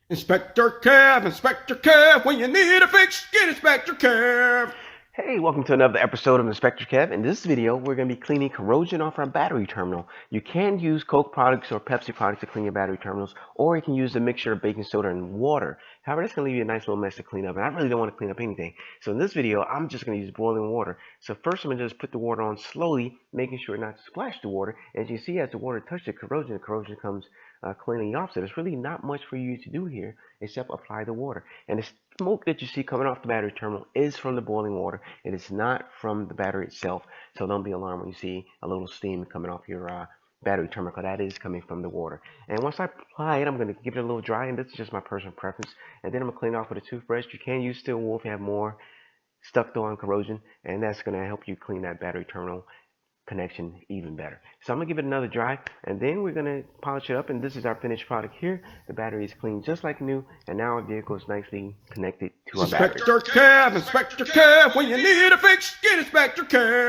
Inspector Kev, when you need a fix, get Inspector Kev. Hey, welcome to another episode of Inspector Kev. In this video, we're going to be cleaning corrosion off our battery terminal. You can use Coke products or Pepsi products to clean your battery terminals, or you can use a mixture of baking soda and water. However, that's going to leave you a nice little mess to clean up, and I really don't want to clean up anything. So in this video, I'm just going to use boiling water. So first, I'm going to just put the water on slowly, making sure not to splash the water. As you see, as the water touches the corrosion comes cleaning off. So there's really not much for you to do here except apply the water. And the smoke that you see coming off the battery terminal is from the boiling water. It is not from the battery itself. So don't be alarmed when you see a little steam coming off your battery terminal, because that is coming from the water. And once I apply it, I'm going to give it a little dry, and this is just my personal preference. And then I'm going to clean it off with a toothbrush. You can use steel wool if you have more stuck though on corrosion, and that's going to help you clean that battery terminal connection even better. So I'm gonna give it another dry, and then we're gonna polish it up, and this is our finished product here. The battery is clean just like new, and now our vehicle is nicely connected to our battery. Inspector Kev, when you need a fix, get Inspector Kev.